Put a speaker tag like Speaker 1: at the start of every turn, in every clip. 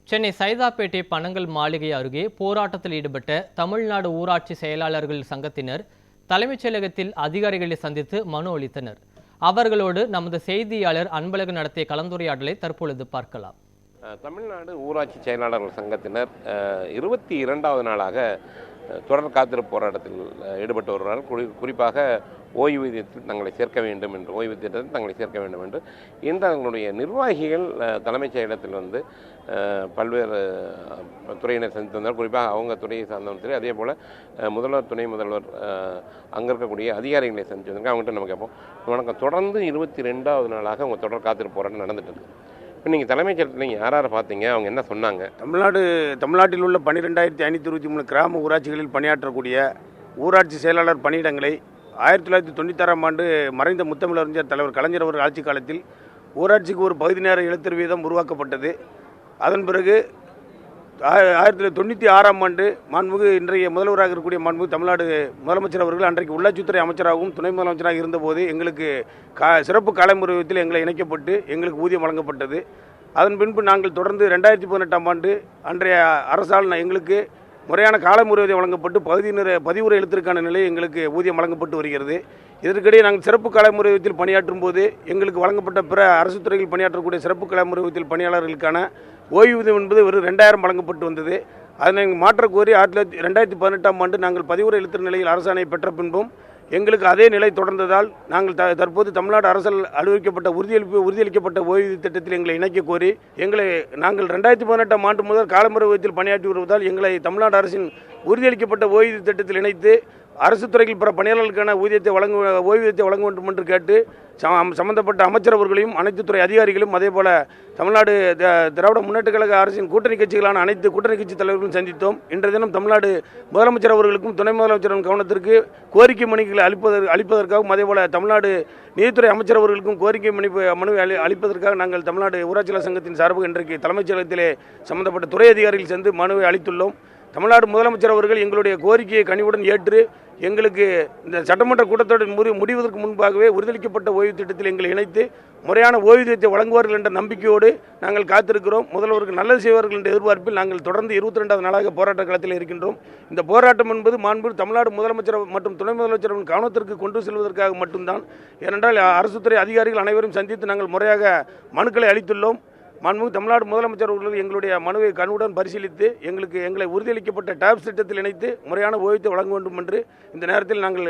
Speaker 1: சென்னை சைதாப்பேட்டை பனங்கல் மாளிகை அருகே போராட்டத்தில் ஈடுபட்ட தமிழ்நாடு ஊராட்சி செயலாளர்கள் சங்கத்தினர் தலைமைச் செயலகத்தில் அதிகாரிகளை சந்தித்து மனு அளித்தனர். அவர்களோடு நமது செய்தியாளர் அன்பழகன் நடத்திய கலந்துரையாடலை தற்பொழுது பார்க்கலாம்.
Speaker 2: தமிழ்நாடு ஊராட்சி செயலாளர்கள் சங்கத்தினர் 22வது நாளாக தொடர் காத்திருப்பு போராட்டத்தில் ஈடுபட்டு வருகிறார்கள். குறிப்பாக ஓய்வூதியத்தில் தங்களை சேர்க்க வேண்டும் என்று ஓய்வூதியத்தில் தங்களை சேர்க்க வேண்டும் என்று இன்று அவர்களுடைய நிர்வாகிகள் தலைமைச் செயலகத்தில் வந்து பல்வேறு துறையினர் சந்தித்து வந்தார். குறிப்பாக அவங்க துறையை சார்ந்தவங்க சரி, அதே போல் முதல்வர், துணை முதல்வர், அங்கே இருக்கக்கூடிய அதிகாரிகளை சந்தித்து வந்தாங்க. அவங்ககிட்ட நம்ம கேட்போம். வணக்கம், தொடர்ந்து 22வது நாளாக அவங்க தொடர் காத்திருப்பு போராட்டம் நடந்துட்டு இருக்கு. இப்போ நீங்கள் தலைமைச் செயலகத்தில் நீங்கள் யாரை பார்த்தீங்க, அவங்க என்ன சொன்னாங்க?
Speaker 3: தமிழ்நாட்டில் உள்ள 12,523 கிராம ஊராட்சிகளில் பணியாற்றக்கூடிய ஊராட்சி செயலாளர் பணியிடங்களை 1996ஆம் ஆண்டு மறைந்த முத்தமிழறிஞர் தலைவர் கலைஞர் அவர்கள் ஆட்சி காலத்தில் ஊராட்சிக்கு ஒரு பகுதி நேர எழுத்தர் வீதம் உருவாக்கப்பட்டது. அதன் பிறகு 1996ஆம் ஆண்டு மாண்புமிகு இன்றைய முதல்வராக இருக்கக்கூடிய மாண்புமிகு தமிழ்நாடு முதலமைச்சர் அவர்கள் அன்றைக்கு உள்ளாட்சித்துறை அமைச்சராகவும் துணை முதலமைச்சராக இருந்தபோது எங்களுக்கு சிறப்பு காலமுறையத்தில் எங்களை இணைக்கப்பட்டு எங்களுக்கு ஊதியம் வழங்கப்பட்டது. அதன் பின்பு நாங்கள் தொடர்ந்து 2018ஆம் ஆண்டு அன்றைய அரசால் எங்களுக்கு முறையான காலமுறை வழங்கப்பட்டு பதிவுரை எழுத்திற்கான நிலை எங்களுக்கு ஊதியம் வழங்கப்பட்டு வருகிறது. இதற்கிடையே நாங்கள் சிறப்பு காலமுறையத்தில் பணியாற்றும் போது எங்களுக்கு வழங்கப்பட்ட பிற அரசு துறையில் பணியாற்றக்கூடிய சிறப்பு காலமுறையத்தில் பணியாளர்களுக்கான ஓய்வூதியம் என்பது வெறும் 2000 வழங்கப்பட்டு வந்தது. அதனை மாற்றக் கோரி 2018ஆம் ஆண்டு நாங்கள் பதிவுரை எழுத்துற நிலையில் அரசாணை பெற்ற பின்பும் எங்களுக்கு அதே நிலை தொடர்ந்ததால் நாங்கள் தற்போது தமிழ்நாடு அரசால் அறிவிக்கப்பட்ட உறுதியளிக்கப்பட்ட ஓய்வூதிய திட்டத்தில் எங்களை இணைக்க கோரி நாங்கள் 2018ஆம் ஆண்டு முதல் காலமுறை ஊதியத்தில் பணியாற்றி வருவதால் எங்களை தமிழ்நாடு அரசின் உறுதியளிக்கப்பட்ட ஓய்வூதிய திட்டத்தில் இணைத்து அரசு துறையில் பிற பணியாளர்களுக்கான ஓய்வூதியத்தை வழங்க வேண்டும் என்று கேட்டு சம்பந்தப்பட்ட அமைச்சர் அவர்களையும் அனைத்து துறை அதிகாரிகளும் அதேபோல தமிழ்நாடு திராவிட முன்னேற்ற கழக அரசின் கூட்டணி கட்சிகளான அனைத்து கூட்டணி கட்சி தலைவர்களும் சந்தித்தோம். இன்றைய தினம் தமிழ்நாடு முதலமைச்சர் அவர்களுக்கும் துணை முதலமைச்சரின் கவனத்திற்கு கோரிக்கை மனுக்களை அளிப்பதற்காகவும் அதேபோல தமிழ்நாடு நீதித்துறை அமைச்சர் அவர்களுக்கும் கோரிக்கை மனு அளிப்பதற்காக நாங்கள் தமிழ்நாடு ஊராட்சியாளர் சங்கத்தின் சார்பாக இன்றைக்கு தலைமைச் செயலகத்திலே சம்பந்தப்பட்ட துறை அதிகாரிகள் சென்று மனுவை அளித்துள்ளோம். தமிழ்நாடு முதலமைச்சர் அவர்கள் எங்களுடைய கோரிக்கையை கனிவுடன் ஏற்று எங்களுக்கு இந்த சட்டமன்ற கூட்டத்தொடர் முடிவதற்கு முன்பாகவே உறுதியளிக்கப்பட்ட ஓய்வு திட்டத்தில் எங்களை இணைத்து முறையான ஓய்வூதியத்தை வழங்குவார்கள் என்ற நம்பிக்கையோடு நாங்கள் காத்திருக்கிறோம். முதல்வருக்கு நல்லது செய்வார்கள் என்ற எதிர்பார்ப்பில் நாங்கள் தொடர்ந்து 22வது நாளாக போராட்ட களத்தில் இருக்கின்றோம். இந்த போராட்டம் என்பது மாண்புமிகு தமிழ்நாடு முதலமைச்சர் மற்றும் துணை முதலமைச்சரின் கவனத்திற்கு கொண்டு செல்வதற்காக மட்டும்தான். ஏனென்றால் அரசு துறை அதிகாரிகள் அனைவரும் சந்தித்து நாங்கள் முறையாக மனுக்களை அளித்துள்ளோம். மாண்புமிகு தமிழ்நாடு முதலமைச்சர் அவர்கள் எங்களுடைய மனுவை கண்ணுடன் பரிசீலித்து எங்களை உறுதியளிக்கப்பட்ட டாப்ஸ் திட்டத்தில் இணைத்து முறையான ஓய்வூதியத்தை வழங்க வேண்டும் என்று இந்த நேரத்தில் நாங்கள்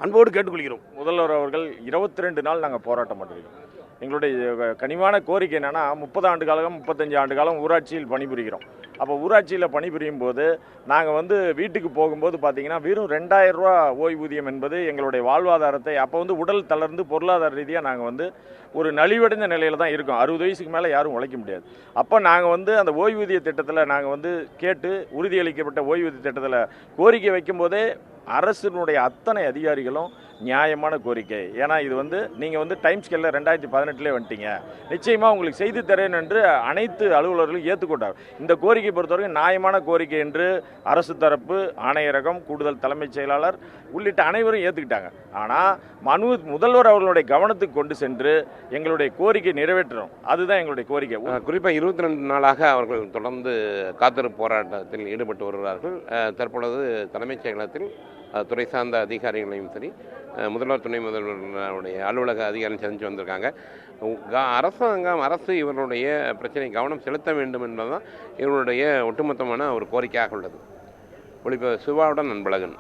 Speaker 3: அன்போடு கேட்டுக்கொள்கிறோம்.
Speaker 4: முதல்வர் அவர்கள் 22 நாள் நாங்கள் போராட்டம் பண்ணியிருக்கோம். எங்களுடைய கனிவான கோரிக்கை என்னென்னா 30 ஆண்டு காலம் 35 ஆண்டு காலம் ஊராட்சியில் பணிபுரிகிறோம். அப்போ ஊராட்சியில் பணிபுரியும் போது நாங்கள் வீட்டுக்கு போகும்போது பார்த்திங்கன்னா வெறும் 2000 ரூபா ஓய்வூதியம் என்பது எங்களுடைய வாழ்வாதாரத்தை அப்போ உடல் தளர்ந்து பொருளாதார ரீதியாக நாங்கள் ஒரு நலிவடைந்த நிலையில் தான் இருக்கோம். 60 வயசுக்கு மேலே யாரும் உழைக்க முடியாது. அப்போ நாங்கள் அந்த ஓய்வூதிய திட்டத்தில் நாங்கள் கேட்டு உறுதியளிக்கப்பட்ட ஓய்வூதிய திட்டத்தில் கோரிக்கை வைக்கும்போதே அரசினுடைய அத்தனை அதிகாரிகளும் நியாயமான கோரிக்கை. ஏன்னா இது நீங்கள் டைம் ஸ்கேலில் 2018 வந்துட்டீங்க, நிச்சயமாக உங்களுக்கு செய்து தரேன் என்று அனைத்து அலுவலர்களும் ஏற்றுக்கொண்டார். இந்த கோரிக்கை பொறுத்தவரைக்கும் நியாயமான கோரிக்கை என்று அரசு தரப்பு, ஆணையரகம், கூடுதல் தலைமைச் செயலாளர் உள்ளிட்ட அனைவரும் ஏற்றுக்கிட்டாங்க. ஆனால் முதல்வர் அவர்களுடைய கவனத்துக்கு கொண்டு சென்று எங்களுடைய கோரிக்கை நிறைவேற்றணும், அதுதான் எங்களுடைய கோரிக்கை.
Speaker 2: குறிப்பாக 22 நாளாக அவர்கள் தொடர்ந்து காத்திருப்பு போராட்டத்தில் ஈடுபட்டு வருகிறார்கள். தற்பொழுது தலைமைச் செயலகத்தில் துறை சார்ந்த அதிகாரிகளையும் சரி, முதல்வர், துணை முதல்வருடைய அலுவலக அதிகாரிகள் சந்தித்து வந்திருக்காங்க. அரசு இவர்களுடைய பிரச்சனை கவனம் செலுத்த வேண்டும் என்பதுதான் இவர்களுடைய ஒட்டுமொத்தமான ஒரு கோரிக்கையாக உள்ளது. ஒளிப்பதிவு சிவாவுடன் அன்பழகன்.